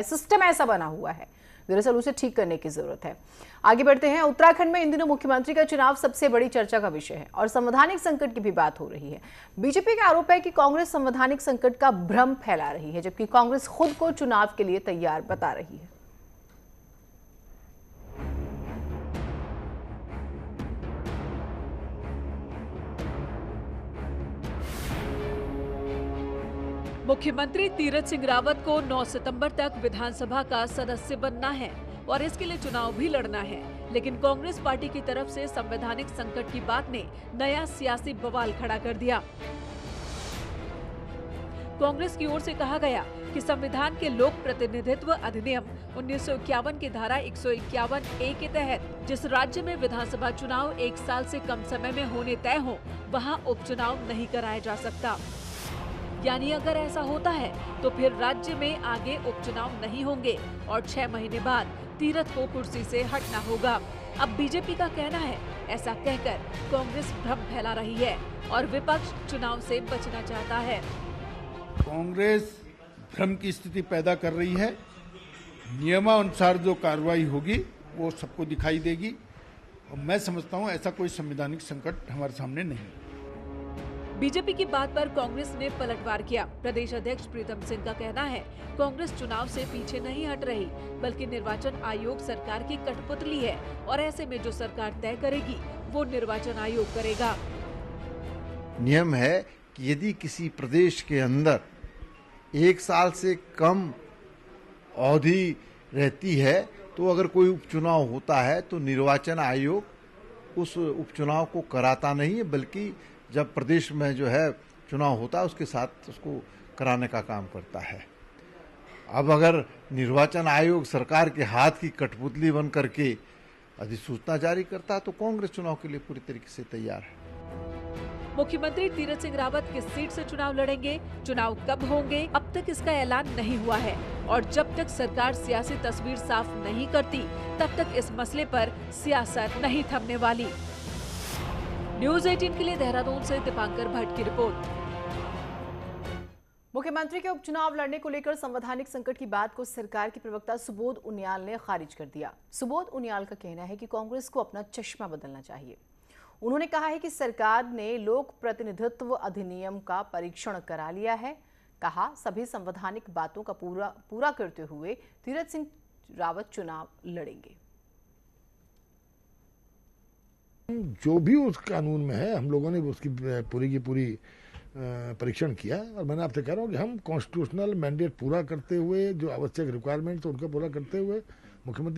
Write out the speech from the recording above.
System ऐसा बना हुआ है, दरअसल उसे ठीक करने की जरूरत है। आगे बढ़ते हैं। उत्तराखंड में इन दिनों मुख्यमंत्री का चुनाव सबसे बड़ी चर्चा का विषय है और संवैधानिक संकट की भी बात हो रही है। बीजेपी का आरोप है कि कांग्रेस संवैधानिक संकट का भ्रम फैला रही है, जबकि कांग्रेस खुद को चुनाव के लिए तैयार बता रही है। मुख्यमंत्री तीरथ सिंह रावत को 9 सितंबर तक विधानसभा का सदस्य बनना है और इसके लिए चुनाव भी लड़ना है, लेकिन कांग्रेस पार्टी की तरफ से संवैधानिक संकट की बात ने नया सियासी बवाल खड़ा कर दिया। कांग्रेस की ओर से कहा गया कि संविधान के लोक प्रतिनिधित्व अधिनियम 1951 की धारा 151A के तहत जिस राज्य में विधानसभा चुनाव 1 साल से कम समय में होने तय हो, वहां उपचुनाव नहीं कराया जा सकता। यानी अगर ऐसा होता है तो फिर राज्य में आगे उपचुनाव नहीं होंगे और 6 महीने बाद तीरथ को कुर्सी से हटना होगा। अब बीजेपी का कहना है ऐसा कहकर कांग्रेस भ्रम फैला रही है और विपक्ष चुनाव से बचना चाहता है। कांग्रेस भ्रम की स्थिति पैदा कर रही है। नियमानुसार जो कार्रवाई होगी वो सबको दिखाई देगी और मैं समझता हूँ ऐसा कोई संवैधानिक संकट हमारे सामने नहीं। बीजेपी की बात पर कांग्रेस ने पलटवार किया। प्रदेश अध्यक्ष प्रीतम सिंह का कहना है कांग्रेस चुनाव से पीछे नहीं हट रही, बल्कि निर्वाचन आयोग सरकार की कठपुतली है और ऐसे में जो सरकार तय करेगी वो निर्वाचन आयोग करेगा। नियम है कि यदि किसी प्रदेश के अंदर 1 साल से कम अवधि रहती है तो अगर कोई उपचुनाव होता है तो निर्वाचन आयोग उस उपचुनाव को कराता नहीं है, बल्कि जब प्रदेश में जो है चुनाव होता है उसके साथ उसको कराने का काम करता है। अब अगर निर्वाचन आयोग सरकार के हाथ की कठपुतली बन करके अधिसूचना जारी करता है तो कांग्रेस चुनाव के लिए पूरी तरीके से तैयार है। मुख्यमंत्री तीरथ सिंह रावत किस सीट से चुनाव लड़ेंगे, चुनाव कब होंगे, अब तक इसका ऐलान नहीं हुआ है और जब तक सरकार सियासी तस्वीर साफ नहीं करती तब तक इस मसले पर सियासत नहीं थमने वाली। न्यूज़ 18 के लिए देहरादून से दीपांकर भट्ट की रिपोर्ट। मुख्यमंत्री के उपचुनाव लड़ने को लेकर संवैधानिक संकट की बात को सरकार के प्रवक्ता सुबोध उनियाल ने खारिज कर दिया। सुबोध उनियाल का कहना है कि कांग्रेस को अपना चश्मा बदलना चाहिए। उन्होंने कहा है कि सरकार ने लोक प्रतिनिधित्व अधिनियम का परीक्षण करा लिया है। कहा सभी संवैधानिक बातों का पूरा करते हुए तीरथ सिंह रावत चुनाव लड़ेंगे। जो भी उस कानून में है हम लोगों ने उसकी पूरी की पूरी परीक्षण किया और मैंने आपसे कह रहा हूँ कि हम कॉन्स्टिट्यूशनल मैंडेट पूरा करते हुए जो आवश्यक रिक्वायरमेंट उनका पूरा करते हुए मुख्यमंत्री